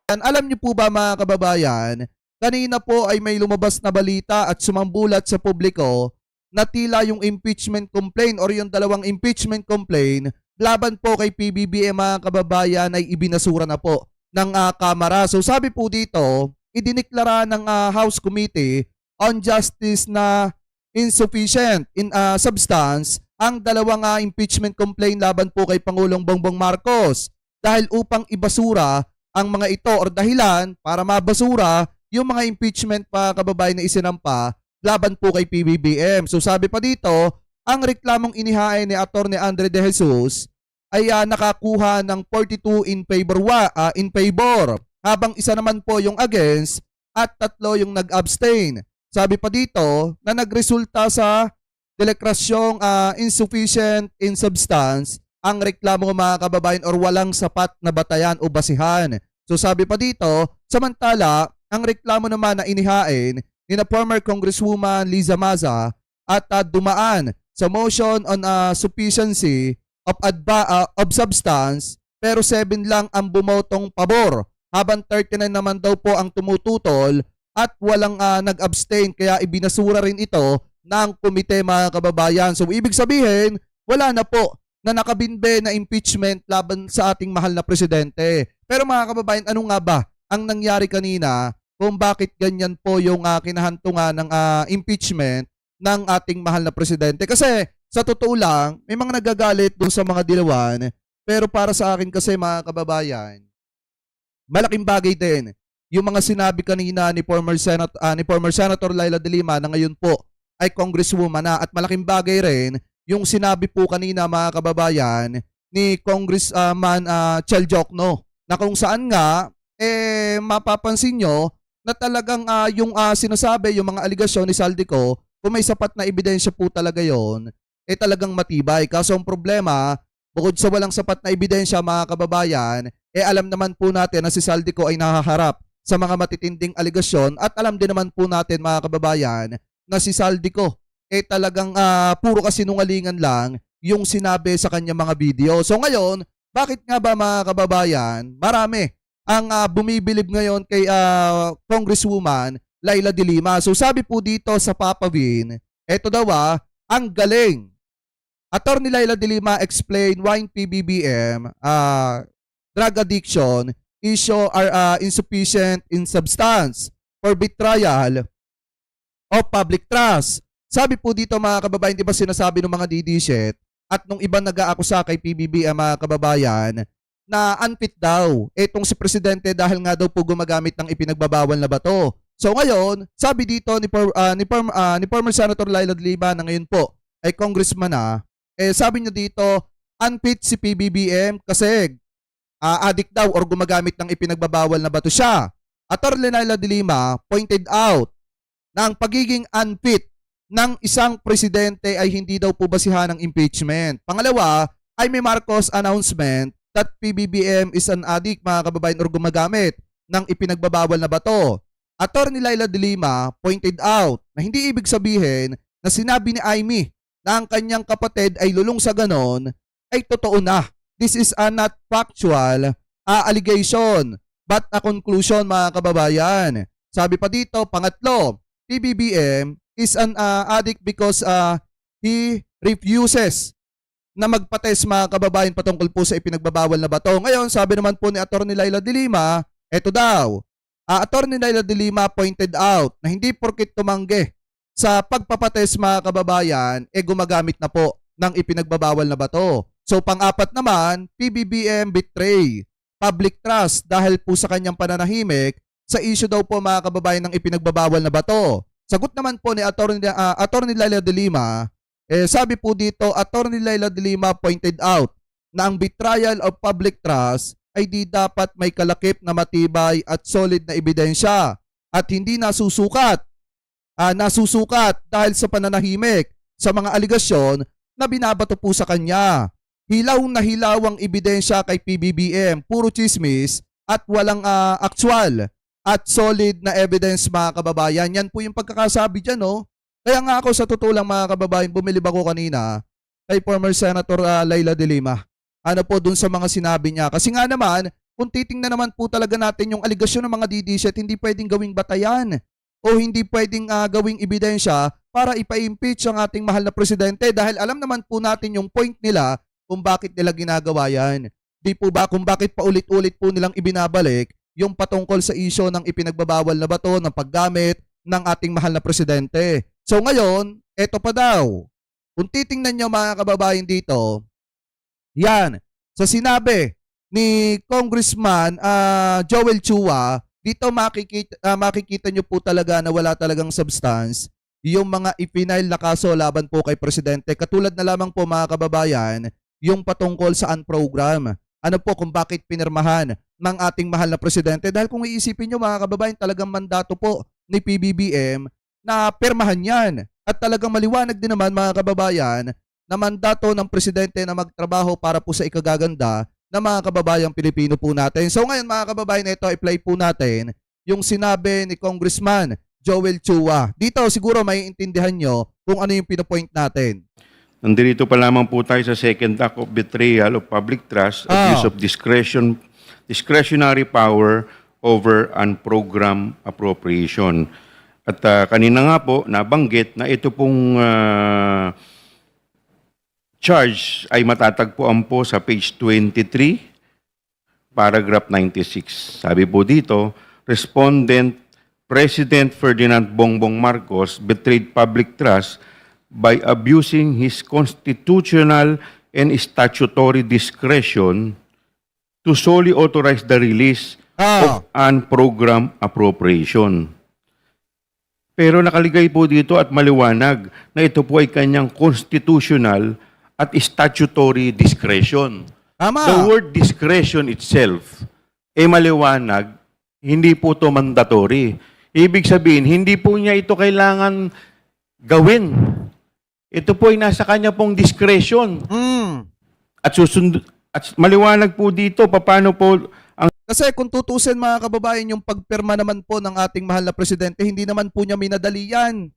Alam niyo po ba mga kababayan, kanina po ay may lumabas na balita at sumambulat sa publiko na tila yung impeachment complaint or yung dalawang impeachment complaint laban po kay PBBM mga kababayan ay ibinasura na po ng Kamara. So sabi po dito, idiniklara ng House Committee on Justice na insufficient in substance ang dalawang impeachment complaint laban po kay Pangulong Bongbong Marcos dahil upang ibasura ang mga ito or dahilan para mabasura yung mga impeachment pa kababayan na isinampa laban po kay PBBM. So sabi pa dito, ang reklamong inihain ni Atty. Andre De Jesus ay nakakuha ng 42 in favor habang isa naman po yung against at 3 yung nag-abstain. Sabi pa dito na nagresulta sa delekrasyong insufficient in substance ang reklamo mga kababayan or walang sapat na batayan o basihan. So sabi pa dito, samantala, ang reklamo naman na inihain ni na former Congresswoman Liza Maza at dumaan sa motion on sufficiency of substance pero 7 lang ang bumotong pabor habang 39 naman daw po ang tumututol at walang nag-abstain kaya ibinasura rin ito ng komite mga kababayan. So ibig sabihin, wala na po na nakabinbe na impeachment laban sa ating mahal na presidente. Pero mga kababayan, ano nga ba ang nangyari kanina kung bakit ganyan po yung kinahantungan ng impeachment ng ating mahal na presidente? Kasi sa totoo lang, may mga nagagalit doon sa mga dilawan, pero para sa akin kasi mga kababayan, malaking bagay din yung mga sinabi kanina ni former Senator Laila De Lima na ngayon po ay Congresswoman na, at malaking bagay rin yung sinabi po kanina mga kababayan ni Congressman Chel Jokno na kung saan nga mapapansin nyo na talagang yung sinasabi, yung mga aligasyon ni Saldico, kung may sapat na ebidensya po talaga yon, talagang matibay. Kaso ang problema, bukod sa walang sapat na ebidensya mga kababayan, alam naman po natin na si Saldico ay nahaharap sa mga matitinding aligasyon at alam din naman po natin mga kababayan na si Saldico talagang puro kasinungalingan lang yung sinabi sa kanya mga video. So ngayon, bakit nga ba mga kababayan, marami ang bumibilib ngayon kay Congresswoman Laila De Lima. So sabi po dito sa Papawin, eto daw ang galing. Attorney Laila De Lima explain why PBBM drug addiction issue are insufficient in substance for betrayal of public trust. Sabi po dito mga kababayan, di ba sinasabi ng mga DD-shit at nung ibang nag-aakusa kay PBBM mga kababayan na unfit daw itong si Presidente dahil nga daw po gumagamit ng ipinagbabawal na bato. So ngayon, sabi dito ni former Senator Laila De Lima na ngayon po ay congressman na, sabi niya dito, unfit si PBBM kasi addict daw or gumagamit ng ipinagbabawal na bato siya. Attorney Laila De Lima pointed out na ang pagiging unfit ng isang presidente ay hindi daw po basihan ng impeachment. Pangalawa, ay may Marcos announcement that PBBM is an addict mga kababayan or gumagamit ng ipinagbabawal na bato. Attorney Laila De Lima pointed out na hindi ibig sabihin na sinabi ni Amy na ang kanyang kapatid ay lulong sa ganon ay totoo na. This is a not factual allegation but a conclusion mga kababayan. Sabi pa dito, pangatlo, PBBM is an addict because he refuses na magpa-test mga kababayan patungkol po sa ipinagbabawal na bato. Ngayon, sabi naman po ni Attorney Laila De Lima, eto daw, Attorney Laila De Lima pointed out na hindi porket tumanggi sa pagpapatest mga kababayan, gumagamit na po ng ipinagbabawal na bato. So pang-apat naman, PBBM betray public trust dahil po sa kanyang pananahimik sa issue daw po mga kababayan ng ipinagbabawal na bato. Sagot naman po ni Attorney Laila De Lima, sabi po dito, Attorney Laila De Lima pointed out na ang betrayal of public trust ay di dapat may kalakip na matibay at solid na ebidensya at hindi nasusukat dahil sa pananahimik sa mga aligasyon na binabato po sa kanya. Hilaw na hilaw ang ebidensya kay PBBM, puro chismis at walang actual at solid na evidence mga kababayan. Yan po yung pagkakasabi dyan, no? Kaya nga ako sa totoo lang mga kababayan, bumilib ako kanina kay former Senator Laila De Lima. Ano po dun sa mga sinabi niya. Kasi nga naman, kung titingnan naman po talaga natin yung aligasyon ng mga DDS, hindi pwedeng gawing batayan o hindi pwedeng gawing ebidensya para ipa-impeach ang ating mahal na presidente dahil alam naman po natin yung point nila kung bakit nila ginagawa yan. Di po ba kung bakit paulit-ulit po nilang ibinabalik yung patungkol sa isyo ng ipinagbabawal na bato ng paggamit ng ating mahal na presidente. So ngayon, eto pa daw. Kung titingnan nyo mga kababayan dito, yan, sa sinabi ni Congressman Joel Chua, dito makikita nyo po talaga na wala talagang substance yung mga ipinail na kaso laban po kay Presidente. Katulad na lamang po mga kababayan, yung patungkol sa unprogram. Ano po kung bakit pinirmahan ng ating mahal na Presidente? Dahil kung iisipin nyo mga kababayan, talagang mandato po ni PBBM na pirmahan yan. At talagang maliwanag din naman mga kababayan na mandato ng Presidente na magtrabaho para po sa ikagaganda ng mga kababayang Pilipino po natin. So ngayon mga kababayan, ito i-play po natin yung sinabi ni Congressman Joel Chua. Dito siguro may intindihan nyo kung ano yung pinopoint natin. Nandito pa lamang po tayo sa second act of betrayal of public trust, abuse of discretionary power over unprogrammed appropriation. At kanina nga po, nabanggit na ito pong charge ay matatagpuan po sa page 23, paragraph 96. Sabi po dito, Respondent President Ferdinand Bongbong Marcos betrayed public trust by abusing his constitutional and statutory discretion to solely authorize the release of unprogrammed appropriation. Pero nakaligay po dito at maliwanag na ito po ay kanyang constitutional at statutory discretion. Tama. The word discretion itself ay maliwanag, hindi po ito mandatory. Ibig sabihin, hindi po niya ito kailangan gawin. Ito po ay nasa kanya pong discretion. At maliwanag po dito, paano po ang... Kasi kung tutusin mga kababayan, yung pagpirma naman po ng ating mahal na Presidente, hindi naman po niya minadali yan.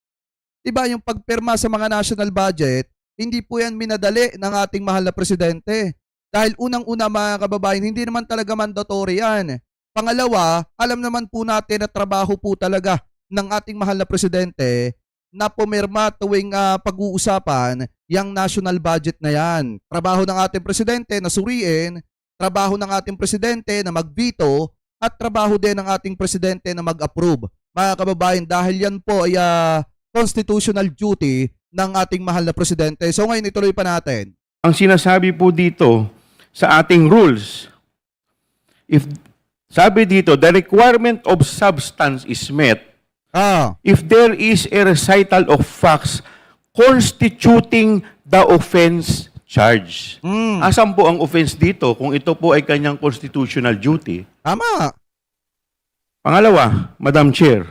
Diba yung pagpirma sa mga national budget, hindi po yan minadali ng ating mahal na Presidente. Dahil unang-una mga kababayan, hindi naman talaga mandatory yan. Pangalawa, alam naman po natin na trabaho po talaga ng ating mahal na Presidente na pumirma tuwing pag-uusapan yung national budget na yan. Trabaho ng ating Presidente na suriin, trabaho ng ating Presidente na mag-veto, at trabaho din ng ating Presidente na mag-approve. Mga kababayan, dahil yan po ay constitutional duty ng ating mahal na Presidente. So ngayon ituloy pa natin. Ang sinasabi po dito sa ating rules, sabi dito, the requirement of substance is met if there is a recital of facts constituting the offense charge. Asan po ang offense dito kung ito po ay kanyang constitutional duty? Tama. Pangalawa, Madam Chair,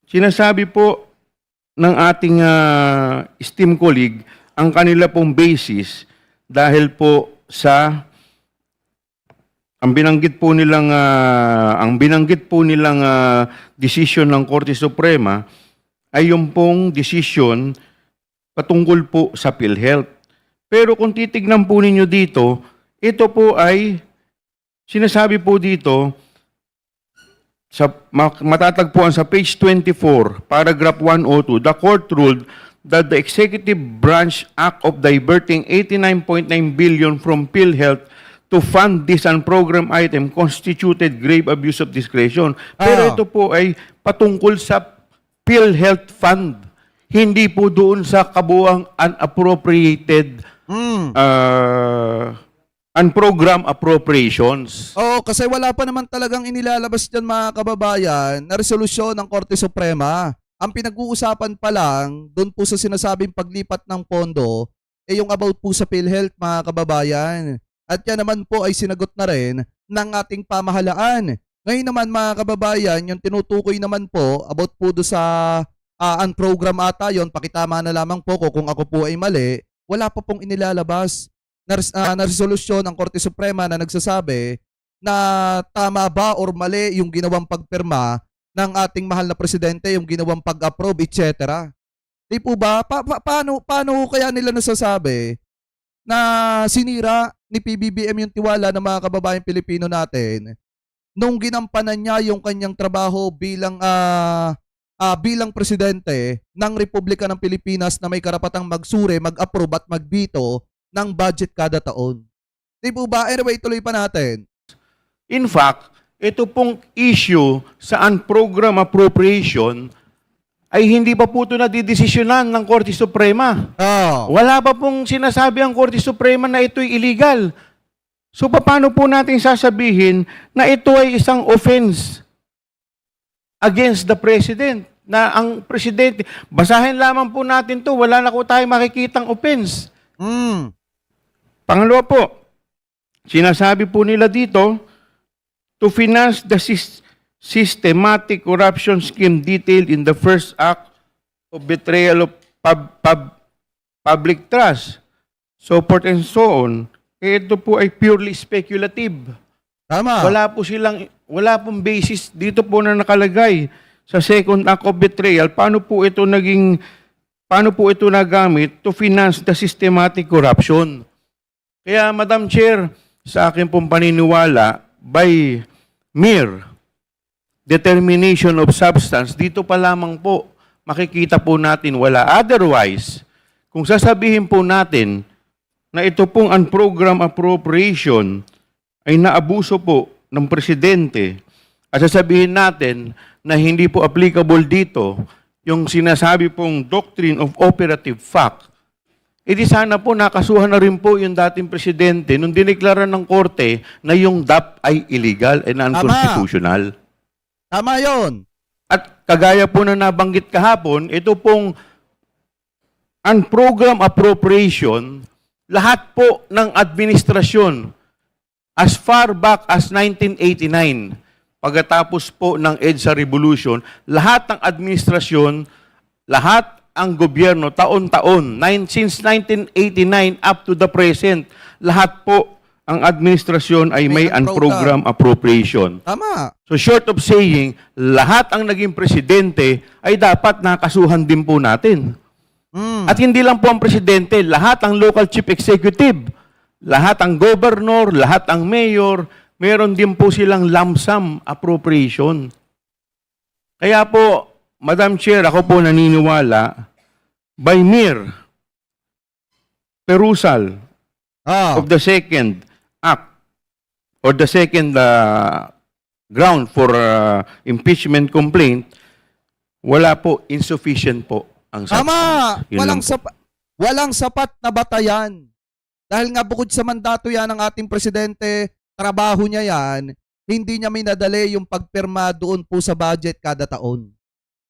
sinasabi po ng ating esteemed colleague ang kanila pong basis dahil po sa ang binanggit po nilang decision ng Korte Suprema ay yung pong decision patungkol po sa PhilHealth. Pero kung titignan po ninyo dito, ito po ay sinasabi po dito matatagpuan sa page 24, paragraph 102, the court ruled that the executive branch act of diverting 89.9 billion from PhilHealth to fund this unprogrammed item constituted grave abuse of discretion. Pero ito po ay patungkol sa PhilHealth Fund. Hindi po doon sa kabuang unappropriated unprogrammed appropriations. Oo, kasi wala pa naman talagang inilalabas dyan mga kababayan na resolusyon ng Korte Suprema. Ang pinag-uusapan pa lang, doon po sa sinasabing paglipat ng pondo, yung about po sa PhilHealth mga kababayan. At yan naman po ay sinagot na rin ng ating pamahalaan. Ngayon naman mga kababayan, yung tinutukoy naman po about po do sa unprogram ata yon, pakitama na lamang po ko kung ako po ay mali, wala pa pong inilalabas na resolusyon ng Korte Suprema na nagsasabi na tama ba or mali yung ginawang pagpirma ng ating mahal na Presidente, yung ginawang pag-approve, etc. Di po ba? Paano kaya nila nasasabi na sinira ni PBBM yung tiwala ng mga kababayang Pilipino natin nung ginampanan niya yung kanyang trabaho bilang presidente ng Republika ng Pilipinas na may karapatang magsuri, mag-approve at magbito ng budget kada taon. Di po ba? Anyway, tuloy pa natin. In fact, ito pong issue sa unprogram appropriation ay hindi pa po ito nadidesisyonan ng Korte Suprema. Oh. Wala pa pong sinasabi ang Korte Suprema na ito'y illegal. So paano po natin sasabihin na ito ay isang offense against the President? Na ang Presidente, basahin lamang po natin to, wala na po tayo makikitang offense. Pangalawa po, sinasabi po nila dito, to finance the systematic corruption scheme detailed in the first act of betrayal of public trust, so forth and so on, ito po ay purely speculative. Tama. Wala pong basis dito po na nakalagay sa second act of betrayal. Paano po ito nagamit to finance the systematic corruption? Kaya, Madam Chair, sa akin pong paniniwala, by mere determination of substance, dito pa lamang po makikita po natin wala. Otherwise, kung sasabihin po natin na ito pong unprogram appropriation ay naabuso po ng presidente at sasabihin natin na hindi po applicable dito yung sinasabi pong doctrine of operative fact, edi sana po nakasuhan na rin po yung dating presidente nung dineklara ng korte na yung DAP ay illegal and unconstitutional. Tama yon. At kagaya po na nabanggit kahapon, ito pong unprogram appropriation, lahat po ng administrasyon as far back as 1989, pagkatapos po ng EDSA Revolution, lahat ng administrasyon, lahat ang gobyerno, taon-taon, since 1989 up to the present, lahat po ang administrasyon ay may unprogram appropriation. Tama. So short of saying, lahat ang naging presidente ay dapat nakasuhan din po natin. At hindi lang po ang presidente, lahat ang local chief executive, lahat ang governor, lahat ang mayor, meron din po silang lump sum appropriation. Kaya po, Madam Chair, ako po naniniwala, by mere perusal of the second act or the second ground for impeachment complaint, wala po, insufficient po ang substance. Tama. Yun lang po. Walang sapat na batayan. Dahil nga bukod sa mandato yan ng ating presidente, trabaho niya yan, hindi niya minadali yung pagpirma doon po sa budget kada taon.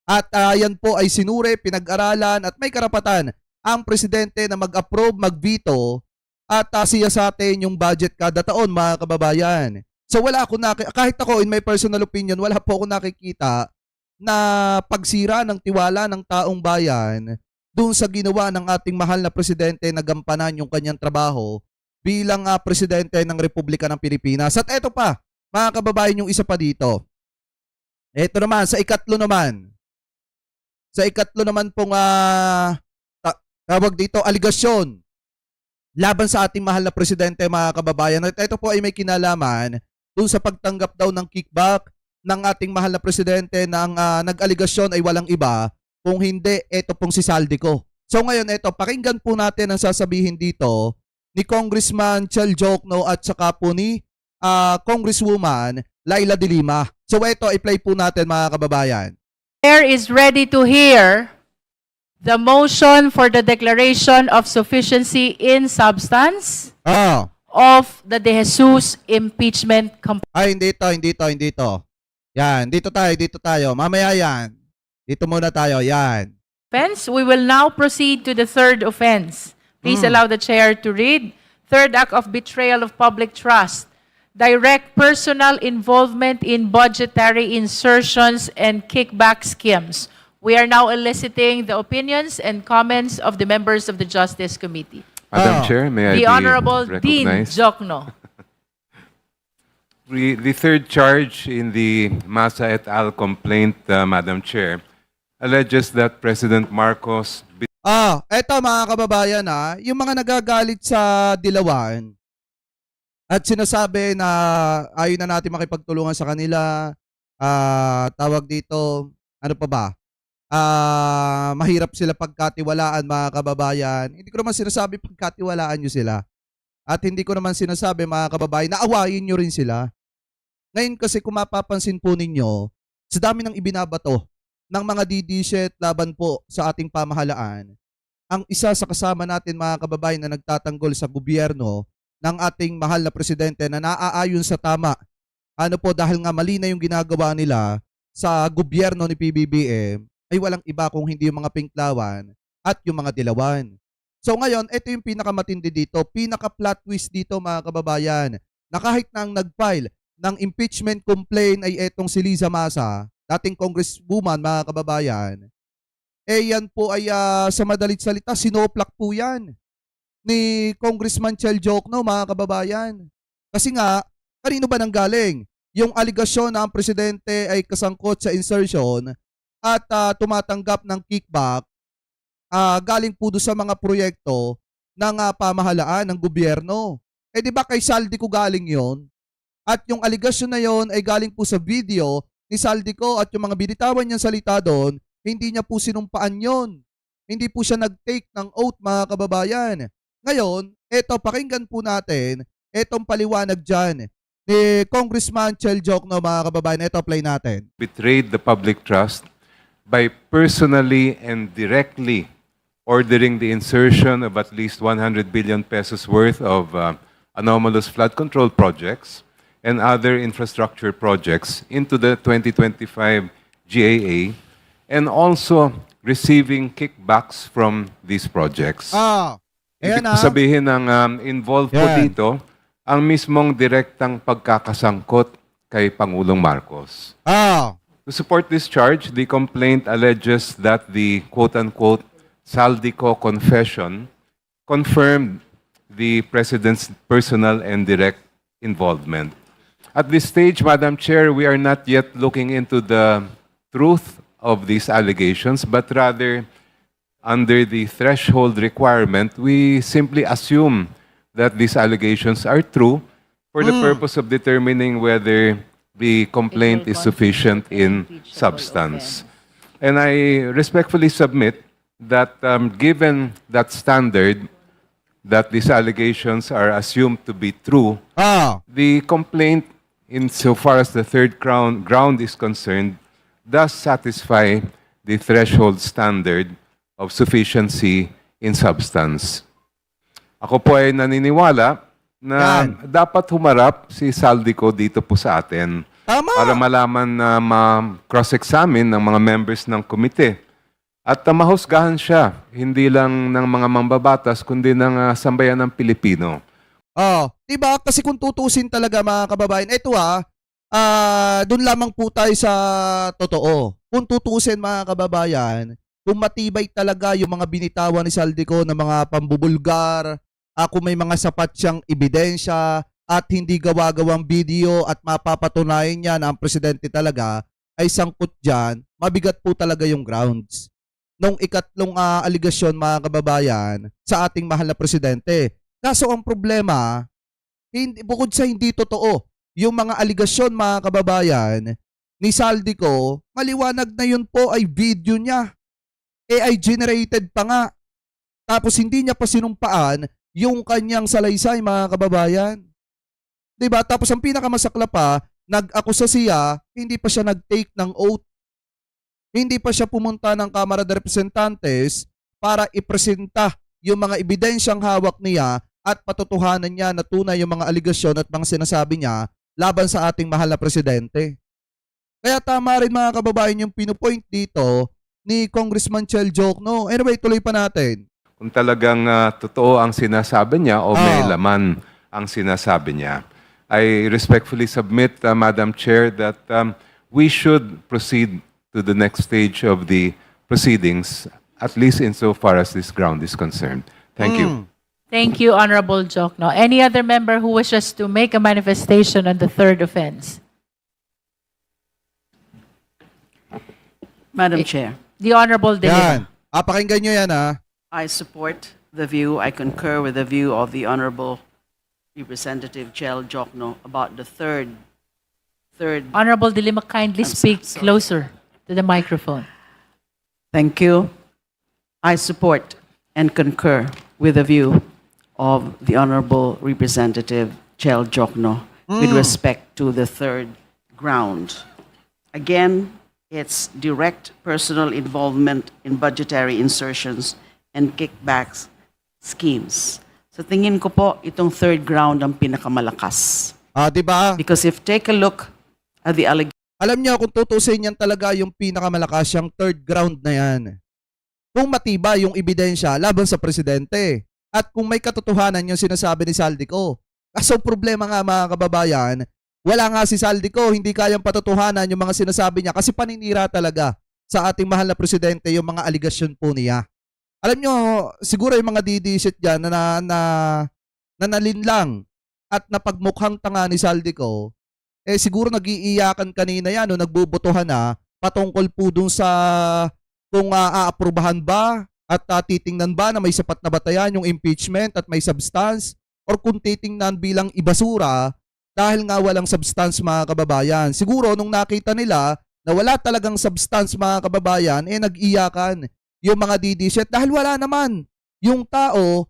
At yan po ay sinure, pinag-aralan at may karapatan ang presidente na mag-approve, mag-veto at siya sa atin yung budget kada taon, mga kababayan. So wala ako kahit ako in my personal opinion, wala po ako nakikita na pagsira ng tiwala ng taong bayan doon sa ginawa ng ating mahal na presidente na gampanan yung kanyang trabaho bilang presidente ng Republika ng Pilipinas. At eto pa, mga kababayan, yung isa pa dito. Eto naman, sa ikatlo naman. Sa ikatlo naman pong tawag dito, aligasyon laban sa ating mahal na presidente, mga kababayan. At ito po ay may kinalaman doon sa pagtanggap daw ng kickback ng ating mahal na presidente na ang nag-aligasyon ay walang iba kung hindi ito pong si Saldico. So ngayon ito, pakinggan po natin ang sasabihin dito ni Congressman Chel Jokno at saka po ni Congresswoman Laila de Lima. So ito, i-play po natin, mga kababayan. Chair is ready to hear the motion for the declaration of sufficiency in substance of the De Jesus impeachment complaint. Ay, hindi ito. Yan, dito tayo. Mamaya yan. Dito muna tayo, yan. We will now proceed to the third offense. Please allow the chair to read. Third act of betrayal of public trust. Direct personal involvement in budgetary insertions and kickback schemes. We are now eliciting the opinions and comments of the members of the Justice Committee. Madam Chair, may I The be Honorable Dean recognized? Jokno. The third charge in the Massa et al. Complaint, Madam Chair, alleges that President Marcos Eto, mga kababayan, yung mga nagagalit sa Dilawan, At sinasabi na ayaw na natin makipagtulungan sa kanila. Tawag dito, ano pa ba? Mahirap sila pagkatiwalaan, mga kababayan. Hindi ko naman sinasabi pagkatiwalaan nyo sila. At hindi ko naman sinasabi, mga kababayan, na awayin nyo rin sila. Ngayon kasi kung mapapansin po ninyo, sa dami ng ibinabato ng mga DDSet laban po sa ating pamahalaan, ang isa sa kasama natin, mga kababayan, na nagtatanggol sa gobyerno ng ating mahal na presidente na naaayon sa tama. Ano po, dahil nga mali na yung ginagawa nila sa gobyerno ni PBBM, ay walang iba kung hindi yung mga Pinklawan at yung mga Dilawan. So ngayon, ito yung pinakamatindi dito, pinaka-plot twist dito, mga kababayan, na kahit na ang nag-file ng impeachment complaint ay etong si Liza Masa, dating congresswoman, mga kababayan, yan po ay sa madalit salita, sinoplak po yan ni Congressman Chel Jokno, mga kababayan. Kasi nga, kanino ba nanggaling? Yung aligasyon na ang presidente ay kasangkot sa insertion at tumatanggap ng kickback galing po doon sa mga proyekto ng pamahalaan ng gobyerno. Di ba kay Saldico galing yon? At yung aligasyon na yon ay galing po sa video ni Saldico at yung mga binitawan niyang salita doon, hindi niya po sinumpaan yon. Hindi po siya nag-take ng oath, mga kababayan. Ngayon, eto, pakinggan po natin etong paliwanag dyan ni Congressman Chel Jokno, mga kababayan. Eto, play natin. Betrayed the public trust by personally and directly ordering the insertion of at least 100 billion pesos worth of anomalous flood control projects and other infrastructure projects into the 2025 GAA, and also receiving kickbacks from these projects. Ayan Ibig po sabihin ng involved po Yan. dito ang mismong direktang pagkakasangkot kay Pangulong Marcos. To support this charge, the complaint alleges that the quote-unquote Saldico confession confirmed the President's personal and direct involvement. At this stage, Madam Chair, we are not yet looking into the truth of these allegations, but rather, under the threshold requirement, we simply assume that these allegations are true for the purpose of determining whether the complaint is sufficient in substance. And I respectfully submit that given that standard, that these allegations are assumed to be true, the complaint, insofar as the third ground is concerned, does satisfy the threshold standard of sufficiency in substance. Ako po ay naniniwala na dapat humarap si Saldico dito po sa atin Tama. para malaman na ma-cross-examine ng mga members ng komite at mahusgahan siya, hindi lang ng mga mambabatas, kundi ng sambayan ng Pilipino. Diba? Kasi kung tutusin talaga, mga kababayan, ito doon lamang po tayo sa totoo. Kung tutusin, mga kababayan, kung matibay talaga yung mga binitawan ni Saldico na mga pambubulgar, kung may mga sapat siyang ebidensya at hindi gawa-gawang video at mapapatunayan niya na ang presidente talaga ay sangkot dyan, mabigat po talaga yung grounds nung ikatlong aligasyon, mga kababayan, sa ating mahal na presidente. Kaso ang problema, bukod sa hindi totoo, yung mga aligasyon, mga kababayan, ni Saldico, maliwanag na yun po ay video niya. AI generated pa nga. Tapos hindi niya pa sinumpaan yung kanyang salaysay, mga kababayan. Diba? Tapos ang pinakamasakla pa, nag-akusa siya, hindi pa siya nag-take ng oath. Hindi pa siya pumunta ng Kamara de Representantes para ipresenta yung mga ebidensyang hawak niya at patutuhanan niya na tunay yung mga aligasyon at mga sinasabi niya laban sa ating mahal na presidente. Kaya tama rin, mga kababayan, yung pinupoint dito ni Congressman Chel Jokno. Anyway, tuloy pa natin. Kung talagang totoo ang sinasabi niya o may laman ang sinasabi niya, I respectfully submit, Madam Chair, that we should proceed to the next stage of the proceedings, at least insofar as this ground is concerned. Thank you. Thank you, Honorable Jokno. Any other member who wishes to make a manifestation on the third offense? Madam Chair, The Honorable De Lima. Yan. Pakinggan nyo yan, I support the view, I concur with the view of the Honorable Representative Chel Jokno about the third Honorable De Lima, kindly I'm speak sorry. closer to the microphone. Thank you. I support and concur with the view of the Honorable Representative Chel Jokno with respect to the third ground. Again, it's direct personal involvement in budgetary insertions and kickbacks schemes. Sa tingin ko po, itong third ground ang pinakamalakas. Di ba? Because if take a look at the allegations Alam niyo kung tutusin yan talaga yung pinakamalakas yung third ground na yan. Kung matibay yung ebidensya laban sa presidente at kung may katotohanan yung sinasabi ni Saldico. Kaso problema nga mga kababayan, wala nga si Saldico, hindi kayang patotohanan yung mga sinasabi niya kasi paninira talaga sa ating mahal na presidente yung mga aligasyon po niya. Alam niyo, siguro yung mga didisit dyan na nalinlang at napagmukhang tanga ni Saldico, siguro nag-iiyakan kanina yan o nagbubutuhan na patungkol po dun sa kung aaprubahan ba at titingnan ba na may sapat na batayan yung impeachment at may substance or kung titingnan bilang ibasura dahil nga walang substance mga kababayan. Siguro nung nakita nila na wala talagang substance mga kababayan, nag-iyakan yung mga DDZ dahil wala naman yung tao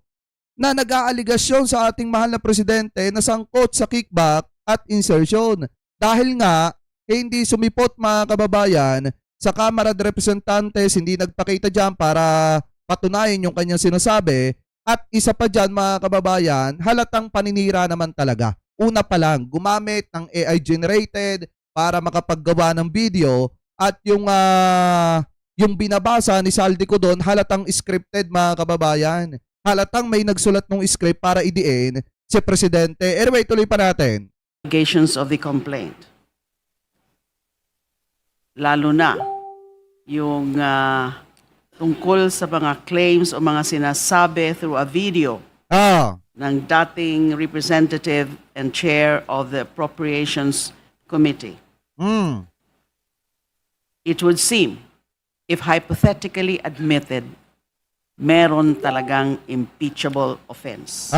na nag-aaligasyon sa ating mahal na presidente na sangkot sa kickback at insertion. Dahil nga, hindi sumipot mga kababayan sa Kamara de Representantes, hindi nagpakita dyan para patunayan yung kanyang sinasabi. At isa pa dyan mga kababayan, halatang paninira naman talaga. Una pa lang, gumamit ng AI generated para makapaggawa ng video at yung binabasa ni Saldico doon, halatang scripted mga kababayan. Halatang may nagsulat ng script para idiin si Presidente. Anyway, tuloy pa natin. of the complaint. Lalo na yung tungkol sa mga claims o mga sinasabi through a video ng dating representative and chair of the Appropriations Committee. It would seem, if hypothetically admitted, meron talagang impeachable offense.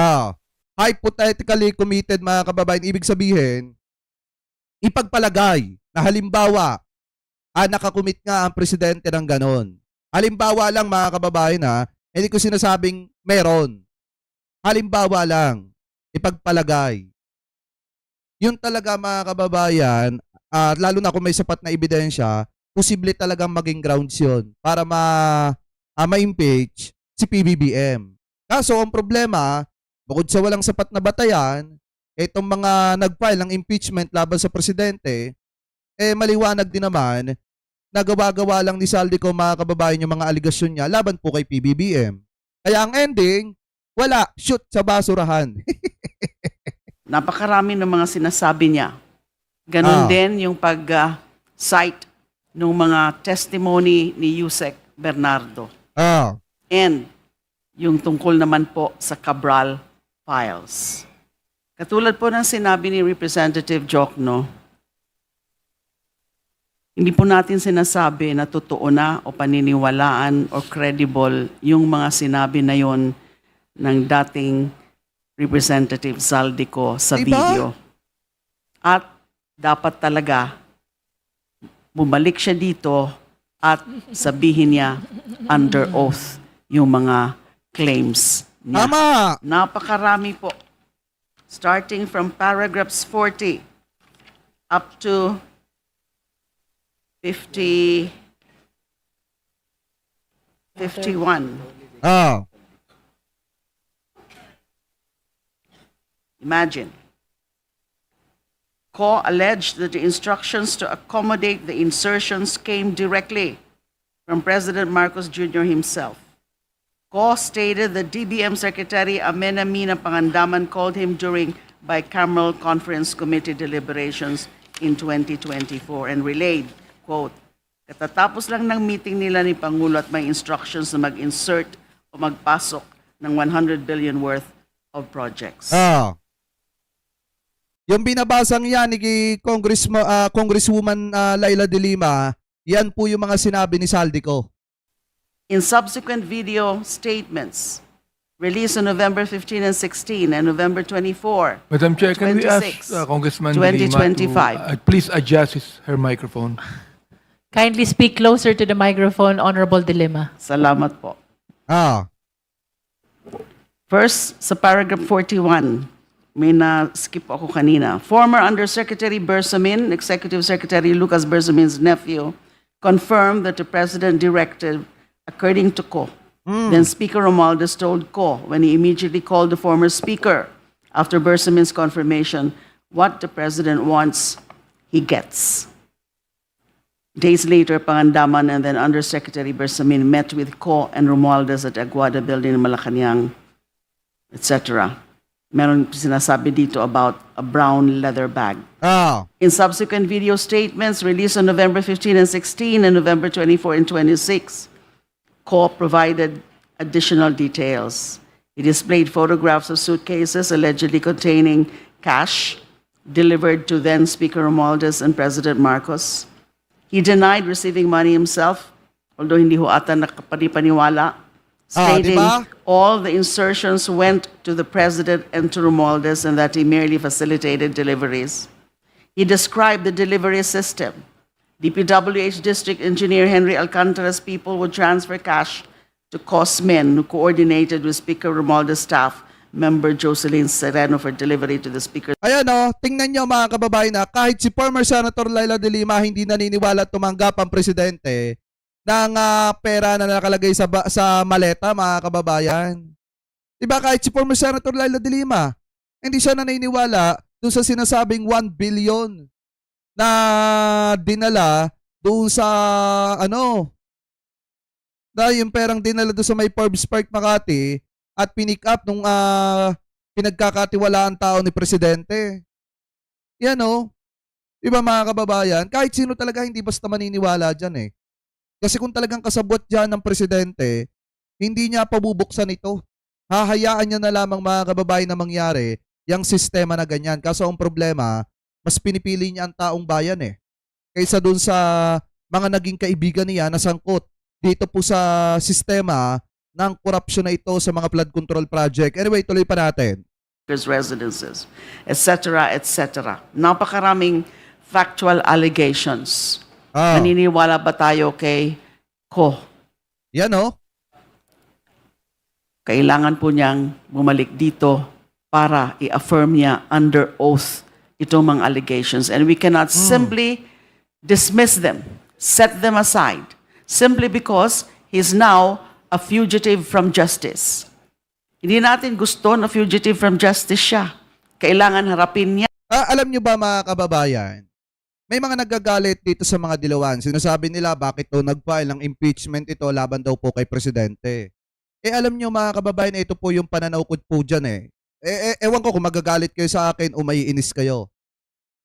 Hypothetically committed mga kababayan, ibig sabihin, ipagpalagay na halimbawa, nakakumit nga ang presidente ng ganon. Halimbawa lang mga kababayan hindi ko sinasabing meron. Halimbawa lang, ipagpalagay. Yun talaga mga kababayan, lalo na kung may sapat na ebidensya, posible talagang maging grounds yun para ma-impeach si PBBM. Kaso ang problema, bukod sa walang sapat na batayan, itong mga nag-file ng impeachment laban sa presidente, maliwanag din naman, nagawa-gawa lang ni Saldico mga kababayan yung mga aligasyon niya laban po kay PBBM. Kaya ang ending, wala, shoot sa basurahan. Napakarami ng mga sinasabi niya. Ganon din yung pag-cite ng mga testimony ni Yusek Bernardo. And yung tungkol naman po sa Cabral files. Katulad po ng sinabi ni Representative Jokno, hindi po natin sinasabi na totoo na o paniniwalaan o credible yung mga sinabi na yon ng dating Representative Saldico sa Diba? video. At dapat talaga bumalik siya dito at sabihin niya under oath yung mga claims niya. Tama! Napakarami po. Starting from paragraphs 40 up to 51. Imagine. Ko alleged that the instructions to accommodate the insertions came directly from President Marcos Jr. himself. Ko stated that DBM Secretary Amena Mina Pangandaman called him during bicameral conference committee deliberations in 2024 and relayed, quote, katatapos lang ng meeting nila ni Pangulo at may instructions na mag-insert o magpasok ng 100 billion worth of projects. Yung binabasang yan ni Congresswoman Laila De Lima, yan po yung mga sinabi ni Saldico. In subsequent video statements, released on November 15 and 16 and November 24. Madam Chair, can we 26, ask Congressman De Lima to 2025. please adjust her microphone? Kindly speak closer to the microphone, Honorable De Lima. Salamat po. Ah. First, sa paragraph 41, may na-skip ako kanina. Former Undersecretary Bersamin, Executive Secretary Lucas Bersamin's nephew, confirmed that the President directed, according to Ko. Then Speaker Romualdez told Ko, when he immediately called the former Speaker after Bersamin's confirmation, what the President wants, he gets. Days later, Pangandaman and then Undersecretary Bersamin met with Ko and Romualdez at Aguada Building in Malacanang, etc. Meron sinasabi dito about a brown leather bag. Ah. In subsequent video statements released on November 15 and 16 and November 24 and 26, Ko provided additional details. He displayed photographs of suitcases allegedly containing cash delivered to then Speaker Romualdez and President Marcos. He denied receiving money himself, although hindi ho ata nakapaniwala, stating diba? all the insertions went to the President and to Romualdez and that he merely facilitated deliveries. He described the delivery system. DPWH District Engineer Henry Alcantara's people would transfer cash to cost men who coordinated with Speaker Romualdez staff member Jocelyn Sereno for delivery to the Speaker. Ayan tingnan nyo mga kababayan na kahit si former Senator Laila De Lima hindi naniniwala at tumanggap ang presidente ng pera na nakalagay sa maleta mga kababayan. Diba kahit si former Senator Laila De Lima, hindi siya naniniwala doon sa sinasabing 1 billion na dinala doon sa na yung perang dinala doon sa may Forbes Park Makati at pinick up nung pinagkakatiwalaan tao ni Presidente. Yan Diba mga kababayan, kahit sino talaga hindi basta maniniwala dyan Kasi kung talagang kasabwat dyan ng Presidente, hindi niya pabubuksan ito. Hahayaan niya na lamang mga kababayan na mangyari yung sistema na ganyan. Kaso ang problema, mas pinipili niya ang taong bayan kaysa dun sa mga naging kaibigan niya na sangkot dito po sa sistema ng korupsyon na ito sa mga flood control project. Anyway, tuloy pa natin. Residences, etc., etc. Napakaraming factual allegations. Naniniwala ba tayo kay Ko? Yan Kailangan po niyang bumalik dito para i-affirm niya under oath itong mga allegations. And we cannot simply dismiss them, set them aside, simply because he's now a fugitive from justice. Hindi natin gusto na fugitive from justice siya. Kailangan harapin niya. Alam nyo ba mga kababayan, may mga nagagalit dito sa mga dilawan. Sinasabi nila bakit nag-file ng impeachment ito laban daw po kay Presidente. Alam nyo mga kababayan, ito po yung pananaw ko po dyan ewan ko kung magagalit kayo sa akin o maiinis kayo.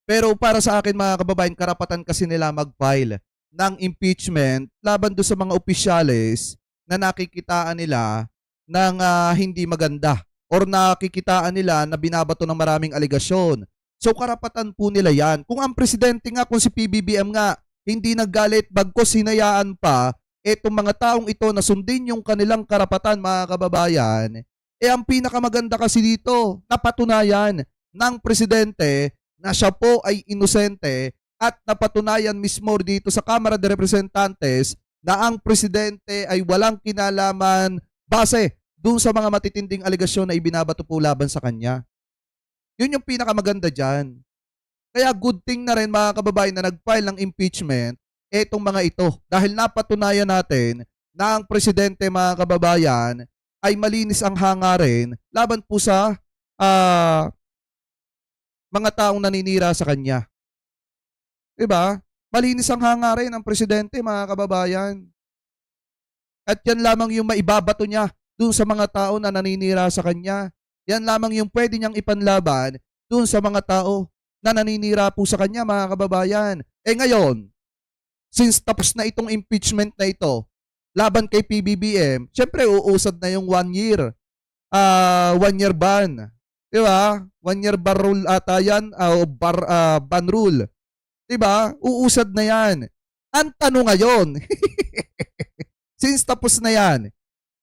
Pero para sa akin mga kababayan, karapatan kasi nila mag-file ng impeachment laban do sa mga opisyales na nakikitaan nila ng hindi maganda or nakikitaan nila na binabato ng maraming aligasyon. So karapatan po nila yan. Kung ang presidente nga, kung si PBBM nga, hindi naggalit bagkos hinayaan pa, etong mga taong ito na sundin yung kanilang karapatan mga kababayan, ang pinakamaganda kasi dito, napatunayan ng presidente na siya po ay inosente at napatunayan mismo dito sa Kamara de Representantes na ang presidente ay walang kinalaman base dun sa mga matitinding aligasyon na ibinabato po laban sa kanya. Yun yung pinakamaganda dyan. Kaya good thing na rin mga kababayan na nag-file ng impeachment etong mga ito. Dahil napatunayan natin na ang presidente mga kababayan ay malinis ang hangarin laban po sa mga taong naninira sa kanya. Diba? Malinis ang hangarin ng presidente mga kababayan. At yan lamang yung maibabato niya dun sa mga tao na naninira sa kanya. Yan lamang yung pwede niyang ipanlaban dun sa mga tao na naninira po sa kanya, mga kababayan. Ngayon, since tapos na itong impeachment na ito, laban kay PBBM, syempre uusad na yung 1 year. 1 year ban. Diba? 1 year bar rule ata yan, ban rule. Diba? Uusad na yan. Ang tanong ngayon, since tapos na yan,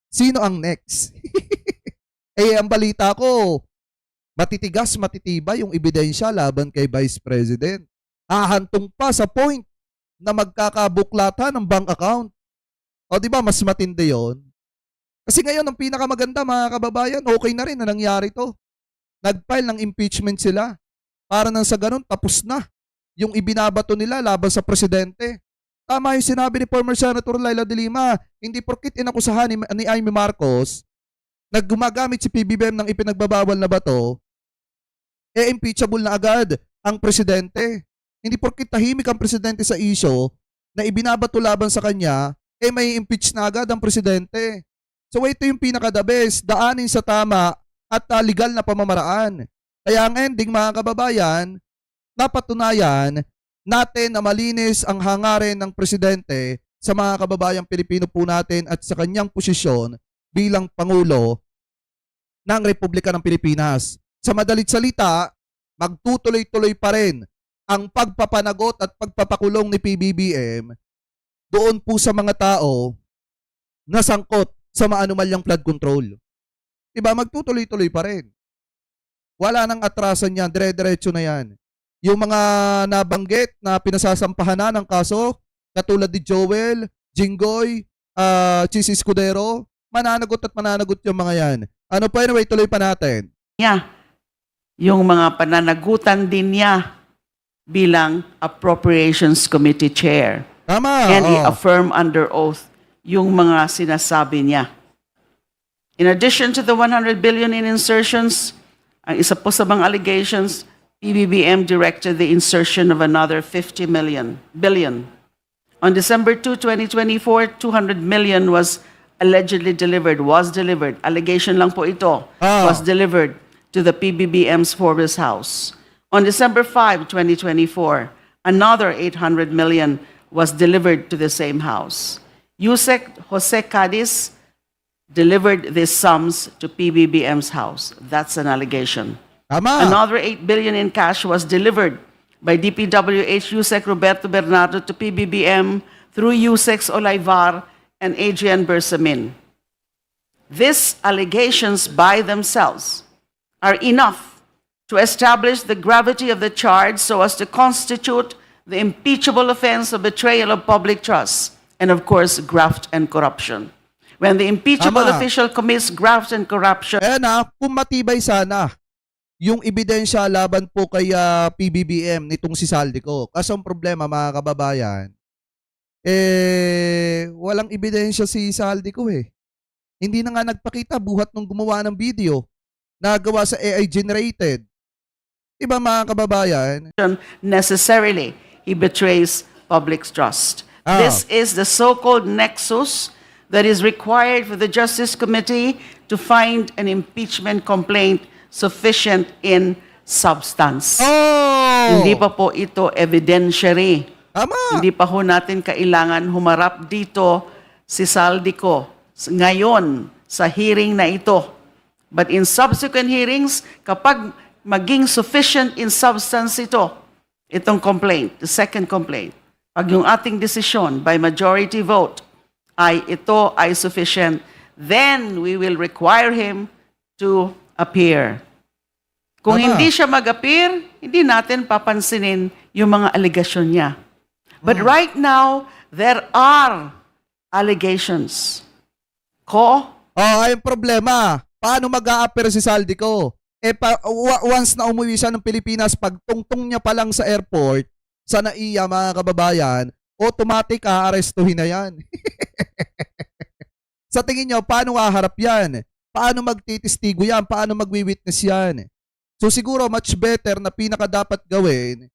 sino ang next? Ang balita ko, matitigas, matitiba yung ebidensya laban kay Vice President. Hahantong pa sa point na magkakabuklatan ng bank account. O di ba mas matindi yon? Kasi ngayon, ang pinakamaganda mga kababayan, okay na rin na nangyari to. Nag-file ng impeachment sila. Para nang sa ganun, tapos na yung ibinabato nila laban sa presidente. Tama yung sinabi ni former Senator Laila de Lima, hindi porkit inakusahan ni Amy Marcos na gumagamit si PBBM ng ipinagbabawal na bato, impeachable na agad ang presidente. Hindi porkit tahimik ang presidente sa issue na ibinabato laban sa kanya, may impeach na agad ang presidente. So ito yung pinaka-the best, daanin sa tama at legal na pamamaraan. Kaya ang ending mga kababayan, napatunayan natin na malinis ang hangarin ng presidente sa mga kababayang Pilipino po natin at sa kanyang posisyon bilang Pangulo ng Republika ng Pilipinas. Sa madalit salita, magtutuloy-tuloy pa rin ang pagpapanagot at pagpapakulong ni PBBM doon po sa mga tao na sangkot sa maanumalyang flood control. Diba? Magtutuloy-tuloy pa rin. Wala nang atrasan yan. Dire-diretso na yan. Yung mga nabanggit na pinasasampahan na ng kaso, katulad ni Joel, Jinggoy, Chis Escudero, mananagot at mananagot yung mga yan. Ano pa anyway, tuloy pa natin. Yung mga pananagutan din niya bilang Appropriations Committee Chair. Tama. And i-affirm under oath yung mga sinasabi niya. In addition to the 100 billion in insertions, ang isa po sa mga allegations, PBBM directed the insertion of another 50 billion. On December 2, 2024, 200 million was allegedly delivered, allegation lang po ito, was delivered to the PBBM's Forbes House. On December 5, 2024, another 800 million was delivered to the same house. Yusek Jose Cadiz delivered these sums to PBBM's house. That's an allegation. Tama. Another 8 billion in cash was delivered by DPWH Yusek Roberto Bernardo to PBBM through Yusecs Olivar and Adrian Bersamin. These allegations by themselves are enough to establish the gravity of the charge so as to constitute the impeachable offense of betrayal of public trust and, of course, graft and corruption. When the impeachable Tama. official commits graft and corruption, Kung matibay sana yung ebidensya laban po kay PBBM nitong si Saldico. Kaso ang problema mga kababayan, walang ebidensya si Saldico eh. Hindi na nga nagpakita buhat nung gumawa ng video na gawa sa AI generated. Diba mga kababayan? necessarily he betrays public trust. This is the so-called nexus that is required for the Justice Committee to find an impeachment complaint sufficient in substance. Hindi pa po ito evidentiary. Tama. Hindi pa ho natin kailangan humarap dito si Saldico ngayon sa hearing na ito. But in subsequent hearings, kapag maging sufficient in substance itong complaint, the second complaint, pag yung ating desisyon by majority vote ito ay sufficient, then we will require him to appear. Kung Tama. hindi siya mag-appear, hindi natin papansinin yung mga allegation niya. But right now, there are allegations. Ay problema. Paano mag-a-appear si Saldico? Once na umuwi siya ng Pilipinas, pag tungtong niya pa lang sa airport, sa NAIA mga kababayan, automatic aarestuhin na yan. Sa tingin nyo, paano haharap yan? Paano magtitistigo yan? Paano magwi-witness yan? So siguro much better na pinaka dapat gawin,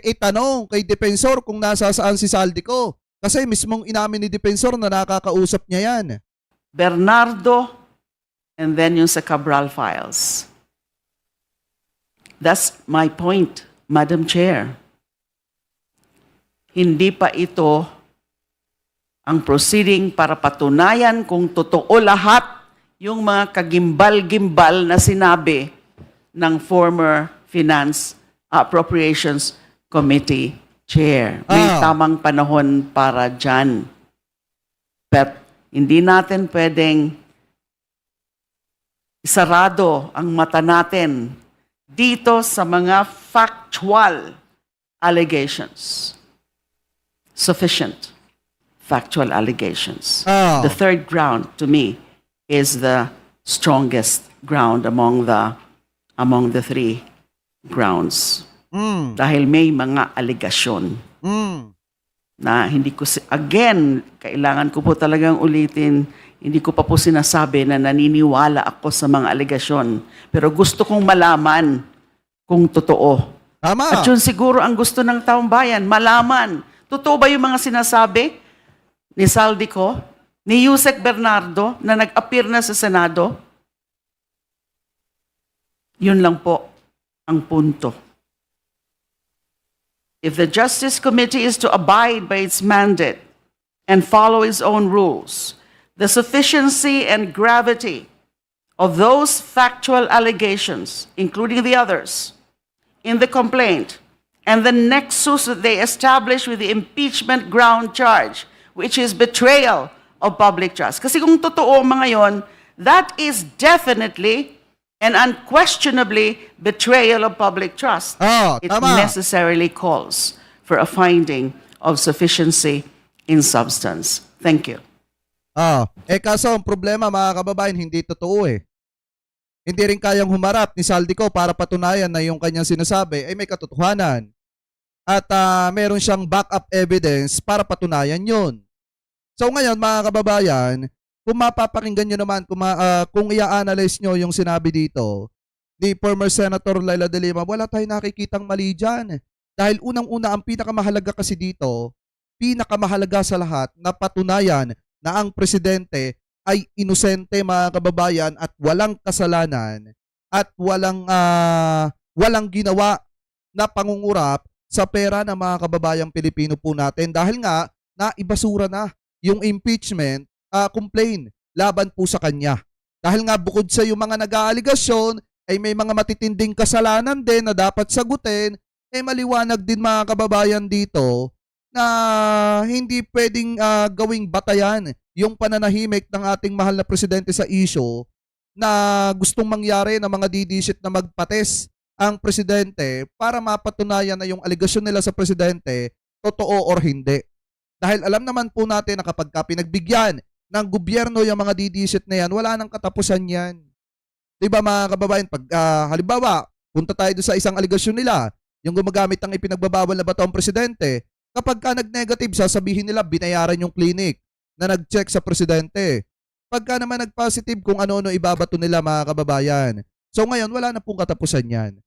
itanong kay Depensor kung nasa saan si Saldico. Kasi mismong inamin ni Depensor na nakakausap niya yan. Bernardo, and then yung sa Cabral files. That's my point, Madam Chair. Hindi pa ito ang proceeding para patunayan kung totoo lahat yung mga kagimbal-gimbal na sinabi ng former Finance Appropriations Committee Chair. May tamang panahon para dyan. But hindi natin pwedeng isarado ang mata natin dito sa mga factual allegations. Sufficient factual allegations. Oh. The third ground, to me, is the strongest ground among the three grounds. Dahil may mga aligasyon na hindi ko, again, kailangan ko po talagang ulitin, hindi ko pa po sinasabi na naniniwala ako sa mga aligasyon. Pero gusto kong malaman kung totoo. Tama. At yun siguro ang gusto ng taong bayan, malaman. Totoo ba yung mga sinasabi ni Saldico, ni Yusek Bernardo na nag-appear na sa Senado? Yun lang po ang punto. If the Justice Committee is to abide by its mandate and follow its own rules, the sufficiency and gravity of those factual allegations, including the others, in the complaint, and the nexus that they establish with the impeachment ground charge, which is betrayal of public trust. Kasi kung totoo mga yon, that is definitely and unquestionably betrayal of public trust. Oh, It tama. necessarily calls for a finding of sufficiency in substance. Thank you. Kaso ang problema mga kababayan, hindi totoo eh. Hindi rin kayang humarap ni Saldico para patunayan na yung kanyang sinasabi ay may katotohanan. At meron siyang backup evidence para patunayan yun. So ngayon mga kababayan, kung mapapakinggan nyo naman, kung i-analyze nyo yung sinabi dito, ni former Senator Laila de Lima, wala tayong nakikitang mali dyan. Dahil unang-una, ang pinakamahalaga kasi dito, pinakamahalaga sa lahat na patunayan na ang presidente ay inosente mga kababayan at walang kasalanan at walang ginawa na pangungurap sa pera ng mga kababayang Pilipino po natin. Dahil nga, naibasura na yung impeachment complaint laban po sa kanya. Dahil nga bukod sa yung mga nag-aaligasyon, ay may mga matitinding kasalanan din na dapat sagutin, maliwanag din mga kababayan dito na hindi pwedeng gawing batayan yung pananahimik ng ating mahal na presidente sa issue na gustong mangyari ng mga didisit na magpates ang presidente para mapatunayan na yung aligasyon nila sa presidente totoo or hindi. Dahil alam naman po natin na kapag pinagbigyan ng gobyerno yung mga didisit na yan, wala nang katapusan yan. Diba mga kababayan, pag halimbawa, punta tayo doon sa isang aligasyon nila, yung gumagamit ng ipinagbabawal na bato ang presidente, kapag ka nag-negative, sasabihin nila binayaran yung clinic na nag-check sa presidente. Pagka naman nag-positive, kung ano-ano ibabato nila mga kababayan. So ngayon, wala na pong katapusan yan.